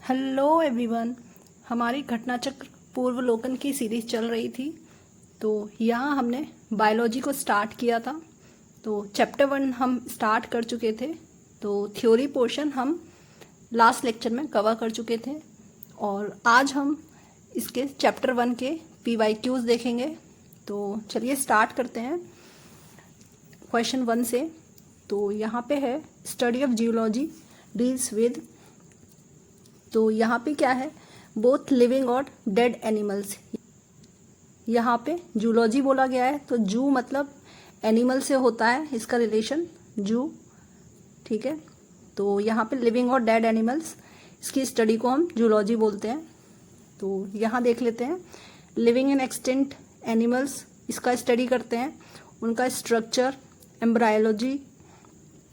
Hello everyone. हमारी घटनाचक्र पूर्वलोकन की series चल रही थी, तो यहाँ हमने बायोलॉजी को स्टार्ट किया था। तो चैप्टर 1 हम स्टार्ट कर चुके थे, तो थ्योरी पोर्शन हम लास्ट लेक्चर में कवर कर चुके थे और आज हम इसके चैप्टर 1 के PYQs देखेंगे। तो चलिए स्टार्ट करते हैं क्वेश्चन 1 से। तो यहाँ पे है study of geology deals with, तो यहाँ पे क्या है, बोथ लिविंग और डेड एनिमल्स। यहाँ पे जूलॉजी बोला गया है, तो जू मतलब एनिमल से होता है इसका रिलेशन, जू, ठीक है। तो यहाँ पे लिविंग और डेड एनिमल्स, इसकी स्टडी को हम जूलॉजी बोलते हैं। तो यहाँ देख लेते हैं लिविंग एंड एक्सटिंक्ट एनिमल्स, इसका स्टडी करते हैं, उनका structure, embryology,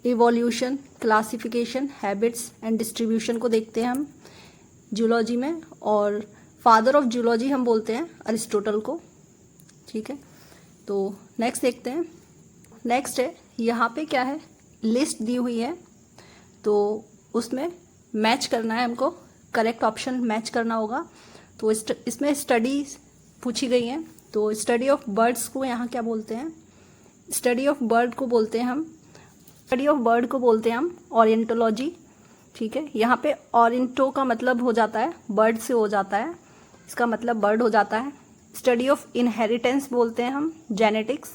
evolution, classification, habits and distribution को देखते हैं हम जूलॉजी में। और फादर ऑफ जूलॉजी हम बोलते हैं अरिस्टोटल को, ठीक है। तो नेक्स्ट देखते हैं। नेक्स्ट है, यहाँ पे क्या है, लिस्ट दी हुई है, तो उसमें मैच करना है हमको, करेक्ट ऑप्शन मैच करना होगा। तो इसमें स्टडी पूछी गई है, तो स्टडी ऑफ बर्ड्स को यहाँ क्या बोलते हैं, स्टडी ऑफ बर्ड को बोलते हैं हम ओरिएंटोलॉजी, ठीक है। यहाँ पे ऑरिएंटो का मतलब हो जाता है बर्ड से हो जाता है, इसका मतलब बर्ड हो जाता है। स्टडी ऑफ इनहेरिटेंस बोलते हैं हम जेनेटिक्स,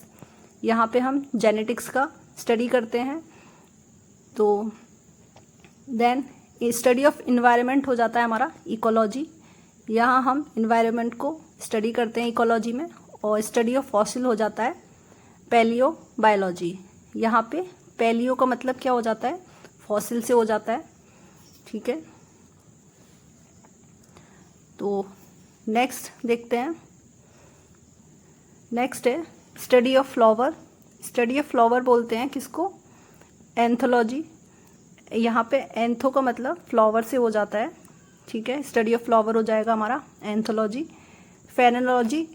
यहाँ पे हम जेनेटिक्स का स्टडी करते हैं। तो देन स्टडी ऑफ इन्वायरमेंट हो जाता है हमारा इकोलॉजी, यहाँ हम इन्वायरमेंट को स्टडी करते हैं इकोलॉजी में। और स्टडी ऑफ फॉसिल हो जाता है पैलियो बायोलॉजी, यहाँ पे पैलियो का मतलब क्या हो जाता है, फॉसिल से हो जाता है, ठीक है। तो नेक्स्ट देखते हैं। नेक्स्ट है study of flower, study of flower बोलते हैं किसको, एंथोलॉजी, यहाँ पे एंथो का मतलब फ्लावर से हो जाता है, ठीक है। स्टडी ऑफ फ्लावर हो जाएगा हमारा एंथोलॉजी। फेनोलॉजी,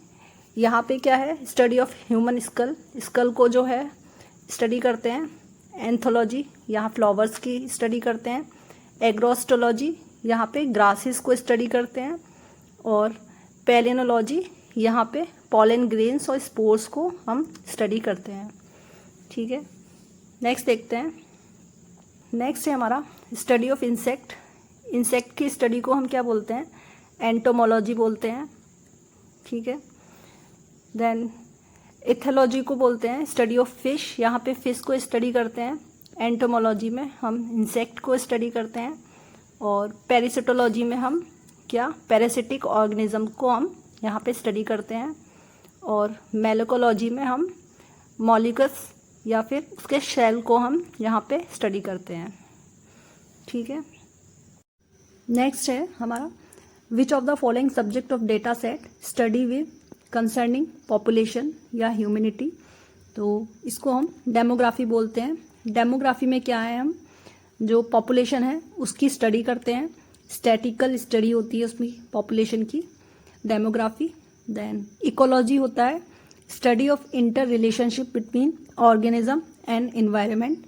यहाँ पे क्या है, study of human skull, skull को जो है स्टडी करते हैं। एंथोलॉजी, यहाँ फ्लावर्स की स्टडी करते हैं। एग्रोस्टोलॉजी, यहाँ पे ग्रासेस को स्टडी करते हैं। और पैलिनोलॉजी, यहाँ पे पॉलन ग्रेन्स और स्पोर्स को हम स्टडी करते हैं, ठीक है। नेक्स्ट देखते हैं। नेक्स्ट है हमारा स्टडी ऑफ इंसेक्ट, इंसेक्ट की स्टडी को हम क्या बोलते हैं, एंटोमोलॉजी बोलते हैं, ठीक है। देन एथोलॉजी को बोलते हैं स्टडी ऑफ फिश, यहाँ पे फिश को स्टडी करते हैं। एंटोमोलॉजी में हम इंसेक्ट को स्टडी करते हैं। और पैरासिटोलॉजी में हम क्या, पैरासिटिक ऑर्गेनिज्म को हम यहाँ पे स्टडी करते हैं। और मेलेकोलॉजी में हम मॉलिकस या फिर उसके शेल को हम यहाँ पे स्टडी करते हैं, ठीक है। नेक्स्ट है हमारा which of the following subject of data set study with concerning population या ह्यूमैनिटी, तो इसको हम डेमोग्राफी बोलते हैं। डेमोग्राफी में क्या है, हम जो पॉपुलेशन है उसकी स्टडी करते हैं, स्टैटिकल स्टडी होती है उसमें पॉपुलेशन की, डेमोग्राफी। देन इकोलॉजी होता है study of inter relationship between organism and environment,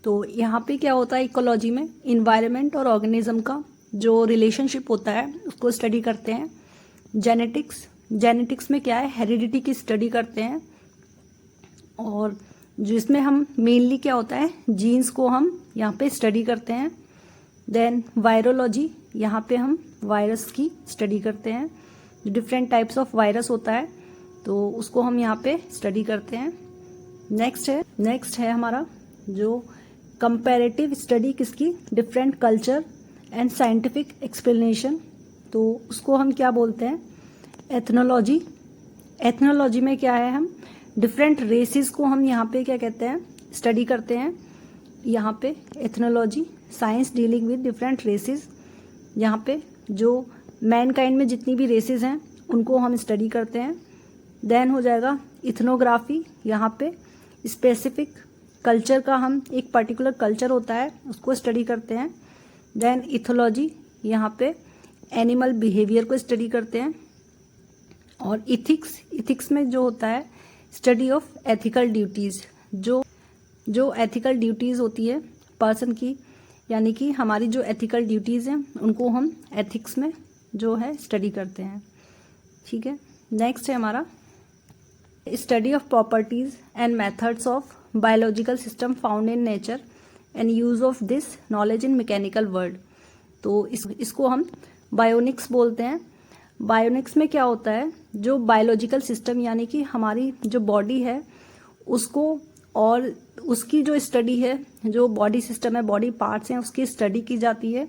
तो यहाँ पे क्या होता है इकोलॉजी में, इन्वायरमेंट और ऑर्गेनिज्म का जो रिलेशनशिप होता है उसको स्टडी करते हैं। जेनेटिक्स, जेनेटिक्स में क्या है, हेरिडिटी की स्टडी करते हैं। और जिसमें हम मेनली क्या होता है, जीन्स को हम यहाँ पे स्टडी करते हैं। देन वायरोलॉजी, यहाँ पे हम वायरस की स्टडी करते हैं, डिफरेंट टाइप्स ऑफ वायरस होता है तो उसको हम यहाँ पे स्टडी करते हैं। नेक्स्ट है हमारा जो कंपैरेटिव स्टडी किसकी, different culture and scientific explanation, तो उसको हम क्या बोलते हैं, एथनोलॉजी। एथनोलॉजी में क्या है, हम डिफरेंट रेसेस को हम यहाँ पे क्या कहते हैं, स्टडी करते हैं। यहाँ पे ethnology, science dealing with different races, यहाँ पे जो मैनकाइंड में जितनी भी रेसेस हैं उनको हम स्टडी करते हैं। देन हो जाएगा इथनोग्राफी, यहाँ पे स्पेसिफिक कल्चर का, हम एक पर्टिकुलर कल्चर होता है उसको स्टडी करते हैं। देन इथोलॉजी, यहाँ पे एनिमल बिहेवियर को स्टडी करते हैं। और इथिक्स में जो होता है स्टडी ऑफ एथिकल ड्यूटीज़, जो एथिकल ड्यूटीज़ होती है पर्सन की, यानी कि हमारी जो एथिकल ड्यूटीज़ हैं उनको हम एथिक्स में जो है स्टडी करते हैं। ठीक है, नेक्स्ट है हमारा study of properties and methods of biological system found in nature and use of this knowledge in mechanical world. तो इसको हम बायोनिक्स बोलते हैं। बायोनिक्स में क्या होता है, जो बायोलॉजिकल सिस्टम यानी कि हमारी जो बॉडी है उसको और उसकी जो स्टडी है, जो बॉडी सिस्टम है, बॉडी पार्ट्स हैं, उसकी स्टडी की जाती है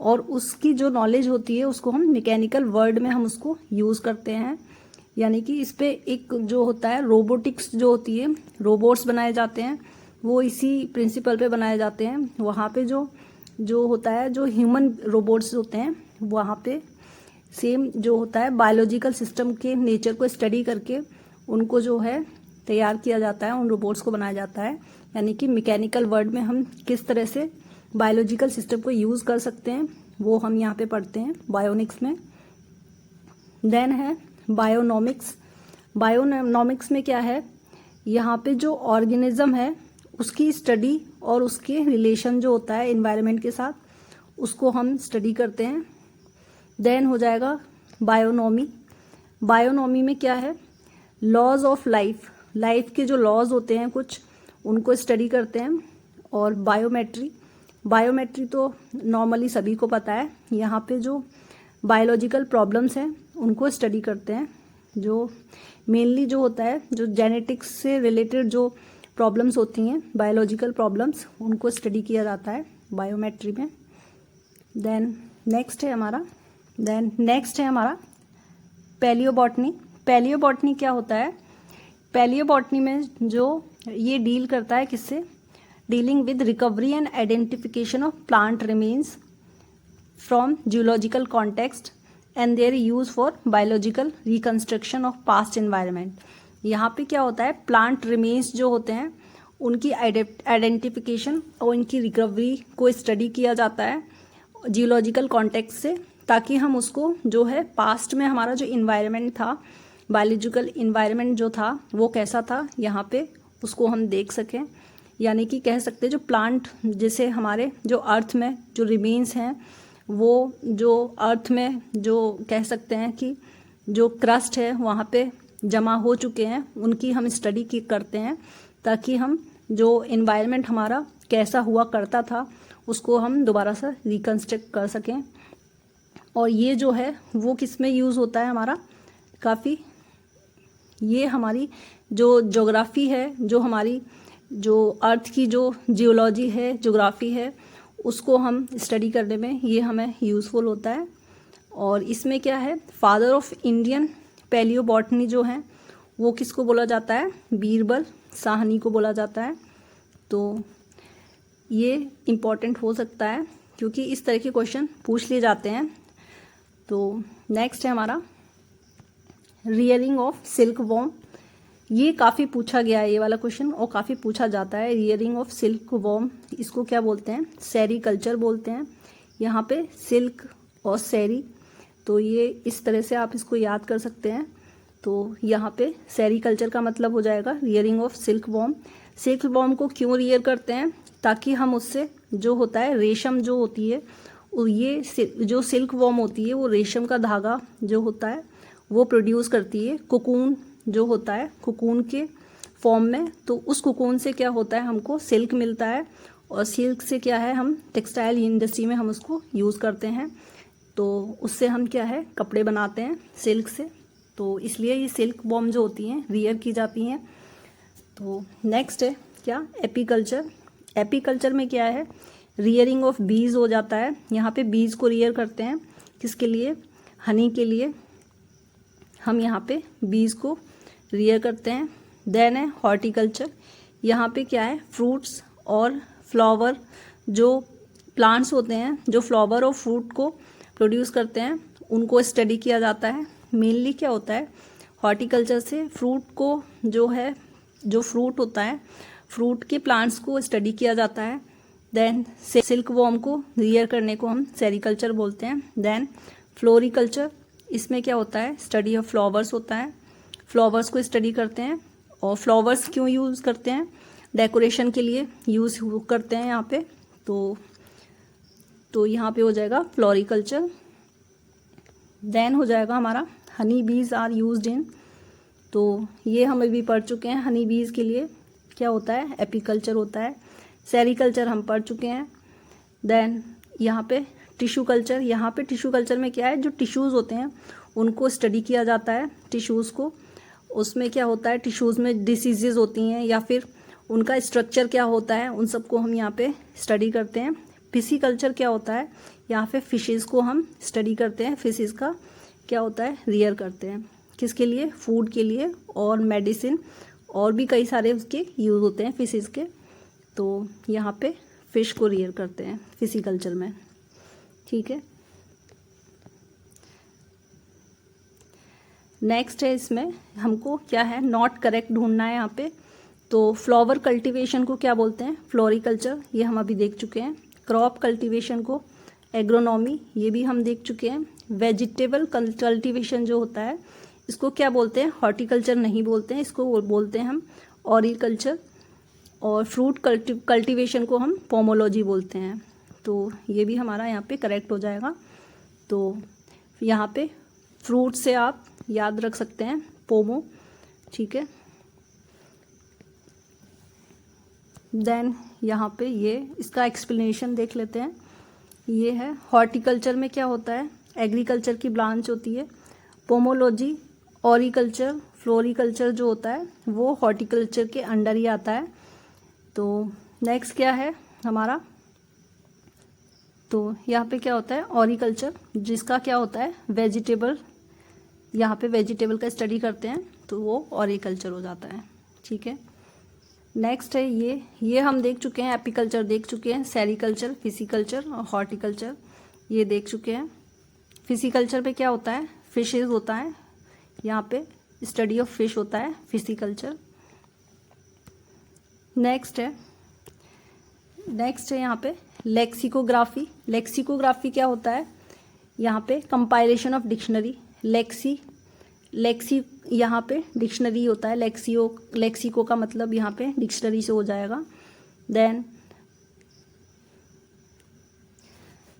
और उसकी जो नॉलेज होती है उसको हम मैकेनिकल वर्ल्ड में हम उसको यूज़ करते हैं। यानी कि इस पे एक जो होता है रोबोटिक्स जो होती है, रोबोट्स बनाए जाते हैं, वो इसी प्रिंसिपल पे बनाए जाते हैं। वहाँ पे जो होता है, जो ह्यूमन रोबोट्स होते हैं, वहाँ पे सेम जो होता है बायोलॉजिकल सिस्टम के नेचर को स्टडी करके उनको जो है तैयार किया जाता है, उन रोबोट्स को बनाया जाता है। यानी कि मैकेनिकल वर्ल्ड में हम किस तरह से बायोलॉजिकल सिस्टम को यूज़ कर सकते हैं वो हम यहाँ पे पढ़ते हैं बायोनिक्स में। देन है बायोनॉमिक्स। बायोनॉमिक्स में क्या है, यहाँ पे जो ऑर्गेनिज्म है उसकी स्टडी और उसके रिलेशन जो होता है एनवायरनमेंट के साथ, उसको हम स्टडी करते हैं। देन हो जाएगा बायोनॉमी। बायोनॉमी में क्या है, लॉज ऑफ लाइफ, लाइफ के जो लॉज होते हैं कुछ, उनको स्टडी करते हैं। और बायोमेट्री, बायोमेट्री तो नॉर्मली सभी को पता है, यहाँ पे जो बायोलॉजिकल प्रॉब्लम्स हैं उनको स्टडी करते हैं। जो मेनली जो होता है, जो जेनेटिक्स से रिलेटेड जो प्रॉब्लम्स होती हैं, बायोलॉजिकल प्रॉब्लम्स, उनको स्टडी किया जाता है बायोमेट्री में। देन नेक्स्ट है हमारा पैलियोबॉटनी। पैलियोबॉटनी क्या होता है, पैलियोबॉटनी में जो ये डील करता है किससे, dealing with recovery and identification of plant remains from geological context and their use for biological reconstruction of past environment. यहाँ पे क्या होता है, प्लांट रिमेन्स जो होते हैं उनकी आइडेंटिफिकेशन और उनकी रिकवरी को स्टडी किया जाता है जियोलॉजिकल कॉन्टेक्स्ट से, ताकि हम उसको जो है पास्ट में हमारा जो इन्वायरमेंट था, बायोलॉजिकल इन्वायरमेंट जो था वो कैसा था, यहाँ पे उसको हम देख सकें। यानी कि कह सकते हैं जो प्लांट, जैसे हमारे जो अर्थ में जो रिमेन्स हैं, वो जो अर्थ में जो कह सकते हैं कि जो क्रस्ट है वहाँ पे जमा हो चुके हैं, उनकी हम स्टडी करते हैं, ताकि हम जो इन्वायरमेंट हमारा कैसा हुआ करता था उसको हम दोबारा से रिकंस्ट्रक्ट कर सकें। और ये जो है वो किस में यूज़ होता है हमारा काफ़ी, ये हमारी जो ज्योग्राफी है, जो हमारी जो अर्थ की जो जियोलॉजी है, ज्योग्राफी है, उसको हम स्टडी करने में ये हमें यूज़फुल होता है। और इसमें क्या है, फादर ऑफ इंडियन पैलियोबॉटनी जो है वो किसको बोला जाता है, बीरबल साहनी को बोला जाता है। तो ये इम्पॉर्टेंट हो सकता है क्योंकि इस तरह के क्वेश्चन पूछ लिए जाते हैं। तो नेक्स्ट है हमारा रियरिंग ऑफ सिल्क वॉर्म। ये काफ़ी पूछा गया है ये वाला क्वेश्चन, और काफ़ी पूछा जाता है। रियरिंग ऑफ सिल्क वॉर्म, इसको क्या बोलते हैं, सेरीकल्चर बोलते हैं। यहाँ पे सिल्क और सेरी, तो ये इस तरह से आप इसको याद कर सकते हैं। तो यहाँ पे सेरीकल्चर का मतलब हो जाएगा rearing of silk worm. Silk worm को क्यों रियर करते हैं, ताकि हम उससे जो होता है रेशम जो होती है, ये जो सिल्क वॉर्म होती है वो रेशम का धागा जो होता है वो प्रोड्यूस करती है, कोकून जो होता है कोकून के फॉर्म में। तो उस कोकून से क्या होता है, हमको सिल्क मिलता है, और सिल्क से क्या है, हम टेक्सटाइल इंडस्ट्री में हम उसको यूज़ करते हैं। तो उससे हम क्या है, कपड़े बनाते हैं सिल्क से। तो इसलिए ये सिल्क वॉर्म जो होती हैं रियर की जाती हैं। तो नेक्स्ट है क्या, एपीकल्चर। एपीकल्चर में क्या है, रियरिंग ऑफ बीज हो जाता है। यहाँ पे बीज को रियर करते हैं, किसके लिए, हनी के लिए हम यहाँ पे बीज को रियर करते हैं। देन है हॉर्टिकल्चर। यहाँ पे क्या है, फ्रूट्स और फ्लावर जो प्लांट्स होते हैं, जो फ्लावर और फ्रूट को प्रोड्यूस करते हैं, उनको स्टडी किया जाता है। मेनली क्या होता है, हॉर्टिकल्चर से फ्रूट को जो है, जो फ्रूट होता है, फ्रूट के प्लांट्स को स्टडी किया जाता है। देन सिल्क वॉर्म को रियर करने को हम सेरीकल्चर बोलते हैं। देन फ्लोरिकल्चर, इसमें क्या होता है, स्टडी ऑफ फ्लावर्स होता है, फ्लावर्स को स्टडी करते हैं। और फ्लावर्स क्यों यूज़ करते हैं, डेकोरेशन के लिए यूज़ करते हैं यहाँ पे। तो तो यहाँ पे हो जाएगा फ्लोरिकल्चर। देन हो जाएगा हमारा Honey bees are used in, तो ये हम अभी पढ़ चुके हैं। हनी बीज के लिए क्या होता है, एपीकल्चर होता है। सेरीकल्चर हम पढ़ चुके हैं। देन यहाँ पे टिश्यू कल्चर, यहाँ पे टिश्यू कल्चर में क्या है, जो टिश्यूज़ होते हैं उनको स्टडी किया जाता है, टिश्यूज़ को। उसमें क्या होता है, टिश्यूज़ में डिसीजेज़ होती हैं या फिर उनका स्ट्रक्चर क्या होता है, उन सबको हम यहाँ पे स्टडी करते हैं। फिशिकल्चर क्या होता है, यहाँ पे फिशेस को हम स्टडी करते हैं। फिशेस का क्या होता है, रियर करते हैं। किसके लिए, फूड के लिए और मेडिसिन और भी कई सारे उसके यूज़ होते हैं फिशेस के। तो यहाँ पे फ़िश को रियर करते हैं फिशिकल्चर में, ठीक है। नेक्स्ट है, इसमें हमको क्या है, नॉट करेक्ट ढूंढना है यहाँ पे। तो फ्लावर कल्टीवेशन को क्या बोलते हैं, फ्लोरिकल्चर, ये हम अभी देख चुके हैं। क्रॉप कल्टीवेशन को एग्रोनॉमी, ये भी हम देख चुके हैं। वेजिटेबल कल्टीवेशन जो होता है इसको क्या बोलते हैं, हॉर्टिकल्चर नहीं बोलते हैं, इसको बोलते हैं हम ऑरिकल्चर। और फ्रूट कल्टीवेशन को हम पोमोलॉजी बोलते हैं। तो ये भी हमारा यहाँ पे करेक्ट हो जाएगा। तो यहाँ पे फ्रूट से आप याद रख सकते हैं पोमो, ठीक है। देन यहाँ पे ये इसका एक्सप्लेनेशन देख लेते हैं। ये है हॉर्टिकल्चर में क्या होता है, एग्रीकल्चर की ब्रांच होती है। पोमोलॉजी, ऑरिकल्चर, फ्लोरिकल्चर जो होता है वो हॉर्टिकल्चर के अंडर ही आता है। तो नेक्स्ट क्या है हमारा, तो यहाँ पे क्या होता है, ऑरिकल्चर, जिसका क्या होता है, वेजिटेबल, यहाँ पे वेजिटेबल का स्टडी करते हैं तो वो ऑरिकल्चर हो जाता है, ठीक है। नेक्स्ट है ये हम देख चुके हैं, एपीकल्चर देख चुके हैं, सेरीकल्चर, फिशिकल्चर और हॉर्टिकल्चर ये देख चुके हैं। फिशिकल्चर पे क्या होता है, फिशेज होता है, यहाँ पे स्टडी ऑफ फिश होता है, फिशिकल्चर। नेक्स्ट है यहाँ पे लेक्सिकोग्राफी। लेक्सिकोग्राफी क्या होता है, यहाँ पे कंपाइलेशन ऑफ डिक्शनरी। लेक्सी यहाँ पे डिक्शनरी होता है, लेक्सिको का मतलब यहाँ पे डिक्शनरी से हो जाएगा।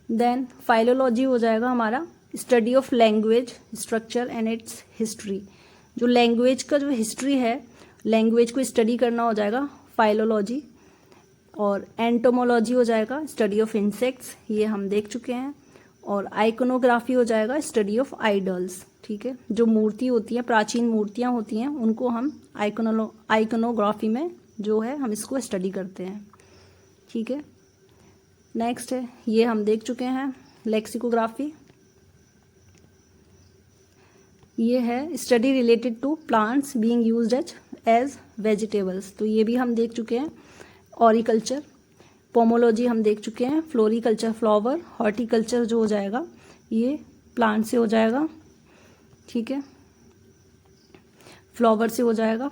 देन फाइलोलॉजी हो जाएगा हमारा study of language, structure and it's history. जो लैंग्वेज का जो हिस्ट्री है, लैंग्वेज को स्टडी करना हो जाएगा फाइलोलॉजी। और एंटोमोलॉजी हो जाएगा स्टडी ऑफ इंसेक्ट्स, ये हम देख चुके हैं। और आइकोनोग्राफी हो जाएगा स्टडी ऑफ आइडल्स, ठीक है। जो मूर्ति होती है, प्राचीन मूर्तियाँ होती हैं, उनको हम आइकोनोग्राफी में जो है हम इसको स्टडी करते हैं, ठीक है। नेक्स्ट है, ये हम देख चुके हैं लेक्सिकोग्राफी। ये है study related to plants being used as vegetables, तो ये भी हम देख चुके हैं। ऑरिकल्चर, पोमोलॉजी हम देख चुके हैं। फ्लोरिकल्चर फ्लावर, हॉर्टिकल्चर जो हो जाएगा ये प्लांट से हो जाएगा, ठीक है, फ्लावर से हो जाएगा।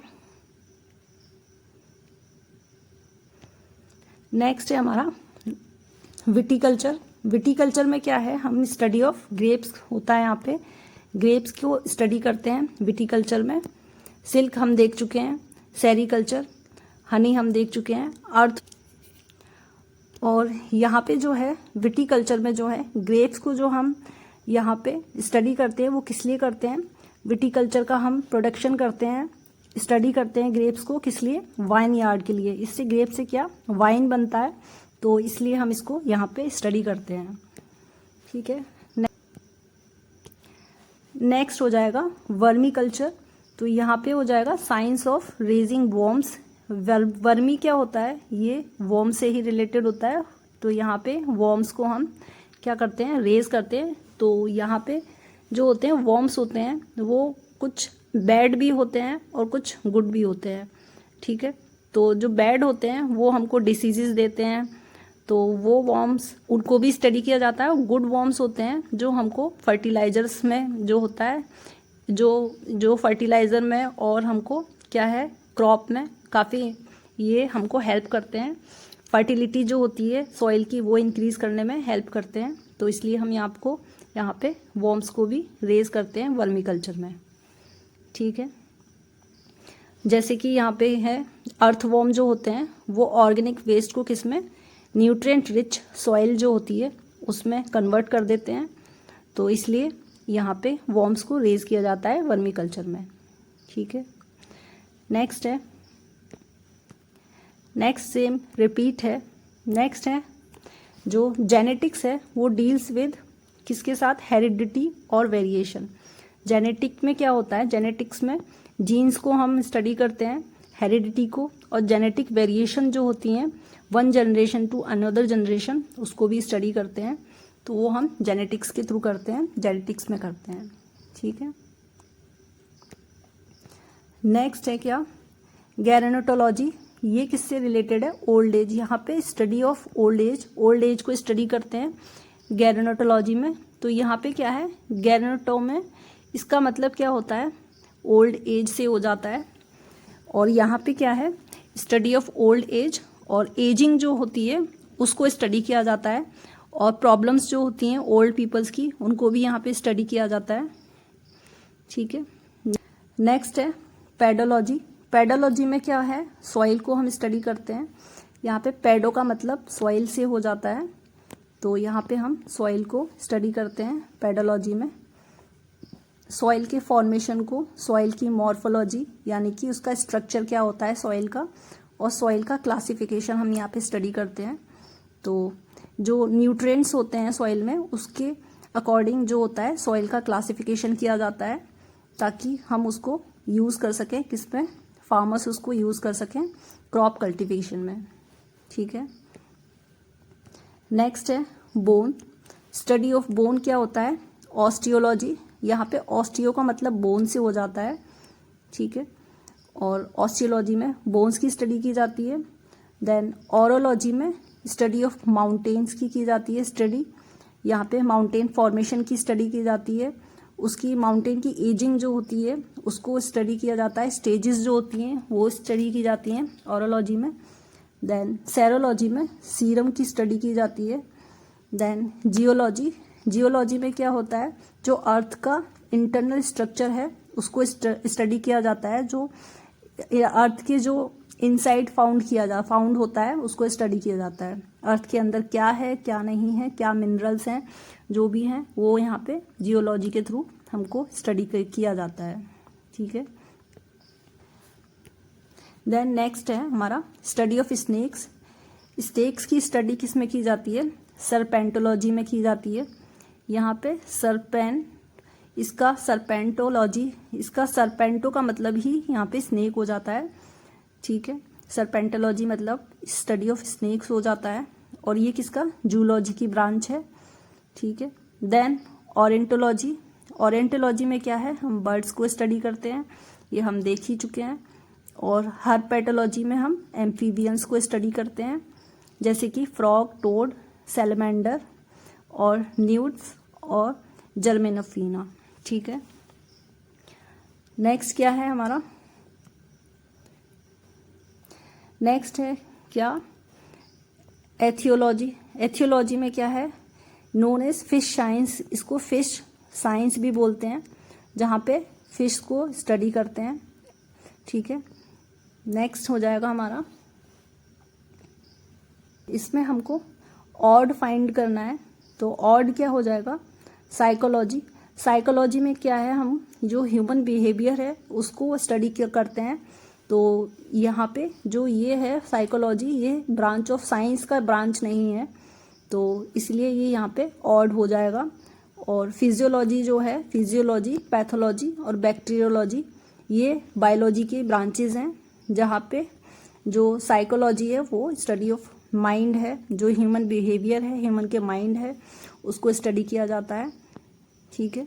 नेक्स्ट है हमारा विटिकल्चर। विटिकल्चर में क्या है, हम स्टडी ऑफ ग्रेप्स होता है, यहाँ पे ग्रेप्स को स्टडी करते हैं विटिकल्चर में। सिल्क हम देख चुके हैं, सेरीकल्चर, हनी हम देख चुके हैं, अर्थ। और यहाँ पे जो है विटिकल्चर में जो है ग्रेप्स को जो हम यहाँ पे स्टडी करते हैं वो किस लिए करते हैं, विटिकल्चर का हम प्रोडक्शन करते हैं, स्टडी करते हैं ग्रेप्स को किस लिए, वाइन यार्ड के लिए। इससे ग्रेप से क्या वाइन बनता है, तो इसलिए हम इसको यहाँ पे स्टडी करते हैं, ठीक है। नेक्स्ट हो जाएगा वर्मी कल्चर। तो यहाँ पे हो जाएगा science of raising worms. Vermi क्या होता है, ये वॉर्म से ही रिलेटेड होता है। तो यहाँ पे वॉर्म्स को हम क्या करते हैं, रेज करते हैं। तो यहाँ पे जो होते हैं वॉर्म्स होते हैं वो कुछ बैड भी होते हैं और कुछ गुड भी होते हैं, ठीक है। तो जो बैड होते हैं वो हमको डिसीजेस देते हैं, तो वो वॉर्म्स उनको भी स्टडी किया जाता है। गुड वॉर्म्स होते हैं जो हमको फर्टिलाइजर्स में जो होता है, जो फर्टिलाइज़र में और हमको क्या है क्रॉप में काफ़ी ये हमको हेल्प करते हैं। फर्टिलिटी जो होती है सॉइल की वो इंक्रीज़ करने में हेल्प करते हैं। तो इसलिए हम यहाँ पे वॉर्म्स को भी रेज करते हैं वर्मी कल्चर में, ठीक है। जैसे कि यहाँ पे है अर्थवॉर्म जो होते हैं वो ऑर्गेनिक वेस्ट को किस में, न्यूट्रिएंट रिच सॉइल जो होती है उसमें कन्वर्ट कर देते हैं, तो इसलिए यहाँ पे वॉर्म्स को रेज किया जाता है वर्मी कल्चर में। ठीक है, नेक्स्ट है, नेक्स्ट सेम रिपीट है। नेक्स्ट है जो जेनेटिक्स है वो डील्स विद किसके साथ, हेरिडिटी और वेरिएशन। जेनेटिक में क्या होता है, जेनेटिक्स में जीन्स को हम स्टडी करते हैं, हेरिडिटी को, और जेनेटिक वेरिएशन जो होती हैं one generation to another generation उसको भी स्टडी करते हैं, तो वो हम जेनेटिक्स के थ्रू करते हैं, जेनेटिक्स में करते हैं। ठीक है, नेक्स्ट है क्या, गैरेनोटोलॉजी। ये किससे रिलेटेड है, ओल्ड एज। यहाँ पे study of old age, old age को स्टडी करते हैं गैरेनोटोलॉजी में। तो यहाँ पे क्या है, गैरेनोटो में इसका मतलब क्या होता है, ओल्ड एज से हो जाता है। और यहाँ पे क्या है, स्टडी ऑफ ओल्ड एज, और एजिंग जो होती है उसको स्टडी किया जाता है, और प्रॉब्लम्स जो होती हैं ओल्ड पीपल्स की उनको भी यहाँ पे स्टडी किया जाता है। ठीक है, नेक्स्ट है पेडोलॉजी। पेडोलॉजी में क्या है, सॉइल को हम स्टडी करते हैं। यहाँ पे पेडो का मतलब सॉइल से हो जाता है, तो यहाँ पे हम सॉइल को स्टडी करते हैं पेडोलॉजी में। सॉइल के फॉर्मेशन को, सॉइल की मॉर्फोलॉजी यानी कि उसका स्ट्रक्चर क्या होता है सॉइल का, और सॉइल का क्लासिफिकेशन हम यहाँ पे स्टडी करते हैं। तो जो न्यूट्रिएंट्स होते हैं सॉइल में उसके अकॉर्डिंग जो होता है सॉइल का क्लासिफिकेशन किया जाता है, ताकि हम उसको यूज़ कर सकें, किस में, फार्मर्स उसको यूज़ कर सकें क्रॉप कल्टीवेशन में। ठीक है, नेक्स्ट है बोन। स्टडी ऑफ बोन क्या होता है, ऑस्टियोलॉजी। यहाँ पे ऑस्टियो का मतलब बोन से हो जाता है। ठीक है, और ऑस्टियोलॉजी में बोन्स की स्टडी की जाती है। देन ऑरोलॉजी में स्टडी ऑफ माउंटेन्स की जाती है स्टडी। यहाँ पे माउंटेन फॉर्मेशन की स्टडी की जाती है, उसकी माउंटेन की एजिंग जो होती है उसको स्टडी किया जाता है, स्टेजेस जो होती हैं वो स्टडी की जाती हैं ऑरोलॉजी में। देन सेरोलॉजी में सीरम की स्टडी की जाती है। देन जियोलॉजी, जियोलॉजी में क्या होता है, जो अर्थ का इंटरनल स्ट्रक्चर है उसको स्टडी किया जाता है, जो अर्थ के जो इनसाइड फाउंड होता है उसको स्टडी किया जाता है। अर्थ के अंदर क्या है, क्या नहीं है, क्या मिनरल्स हैं, जो भी हैं वो यहाँ पे जियोलॉजी के थ्रू हमको स्टडी किया जाता है। ठीक है, देन नेक्स्ट है हमारा स्टडी ऑफ स्नेक्स। स्नेक्स की स्टडी किस में की जाती है, सरपेंटोलॉजी में की जाती है। यहाँ पे इसका सरपेंटोलॉजी, इसका सरपेंटो का मतलब ही यहाँ पे स्नेक हो जाता है। ठीक है, सरपेंटोलॉजी मतलब स्टडी ऑफ स्नेक्स हो जाता है, और ये किसका, जूलॉजी की ब्रांच है। ठीक है, देन ऑरेंटोलॉजी। ऑरेंटोलॉजी में क्या है, हम बर्ड्स को स्टडी करते हैं, ये हम देख ही चुके हैं। और हर्पेटोलॉजी में हम एम्फीबियंस को स्टडी करते हैं, जैसे कि फ्रॉग, टोड, सैलमेंडर और न्यूट्स और जर्मेनोफीना। ठीक है, नेक्स्ट क्या है हमारा, नेक्स्ट है क्या, एथियोलॉजी। एथियोलॉजी में क्या है, नोन एज फिश साइंस, इसको फिश साइंस भी बोलते हैं, जहाँ पे फिश को स्टडी करते हैं। ठीक है, नेक्स्ट हो जाएगा हमारा, इसमें हमको ऑड फाइंड करना है, तो ऑड क्या हो जाएगा, साइकोलॉजी। साइकोलॉजी में क्या है, हम जो ह्यूमन बिहेवियर है उसको स्टडी करते हैं। तो यहाँ पे जो ये है साइकोलॉजी, ये ब्रांच ऑफ साइंस का ब्रांच नहीं है, तो इसलिए ये यहाँ पे ऑड हो जाएगा। और फिजियोलॉजी जो है, फिजियोलॉजी, पैथोलॉजी और बैक्टीरियोलॉजी, ये बायोलॉजी की ब्रांचेज हैं, जहाँ पे जो साइकोलॉजी है वो स्टडी ऑफ माइंड है, जो ह्यूमन बिहेवियर है, ह्यूमन के माइंड है, उसको स्टडी किया जाता है। ठीक है,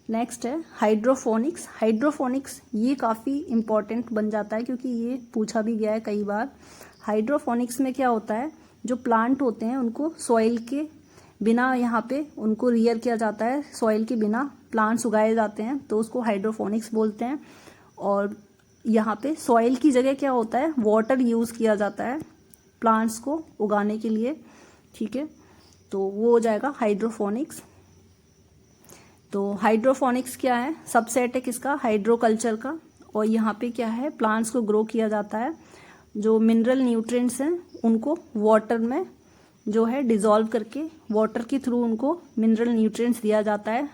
नेक्स्ट है हाइड्रोफोनिक्स। हाइड्रोफोनिक्स ये काफ़ी इम्पॉर्टेंट बन जाता है, क्योंकि ये पूछा भी गया है कई बार। हाइड्रोफोनिक्स में क्या होता है, जो प्लांट होते हैं उनको सॉइल के बिना यहाँ पे उनको रियर किया जाता है, सॉइल के बिना प्लांट्स उगाए जाते हैं, तो उसको हाइड्रोफोनिक्स बोलते हैं। और यहाँ पे सॉइल की जगह क्या होता है, वाटर यूज़ किया जाता है प्लांट्स को उगाने के लिए। ठीक है, तो वो हो जाएगा हाइड्रोफोनिक्स। तो हाइड्रोफोनिक्स क्या है, सबसेट है किसका, हाइड्रोकल्चर का। और यहाँ पे क्या है, प्लांट्स को ग्रो किया जाता है, जो मिनरल न्यूट्रिएंट्स हैं उनको वाटर में जो है डिज़ोल्व करके वाटर के थ्रू उनको मिनरल न्यूट्रिएंट्स दिया जाता है,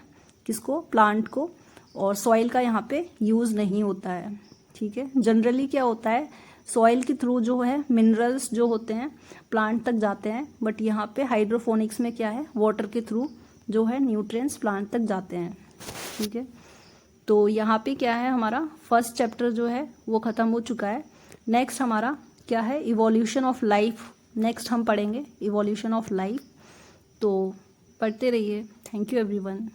किसको, प्लांट को, और सॉइल का यहाँ पे यूज़ नहीं होता है। ठीक है, जनरली क्या होता है, सॉइल के थ्रू जो है मिनरल्स जो होते हैं प्लांट तक जाते हैं, बट यहाँ पे हाइड्रोफोनिक्स में क्या है, वाटर के थ्रू जो है न्यूट्रिएंट्स प्लांट तक जाते हैं। ठीक है, तो यहाँ पे क्या है, हमारा फर्स्ट चैप्टर जो है वो ख़त्म हो चुका है। नेक्स्ट हमारा क्या है, इवोल्यूशन ऑफ लाइफ, नेक्स्ट हम पढ़ेंगे इवोल्यूशन ऑफ लाइफ। तो पढ़ते रहिए। Thank you everyone.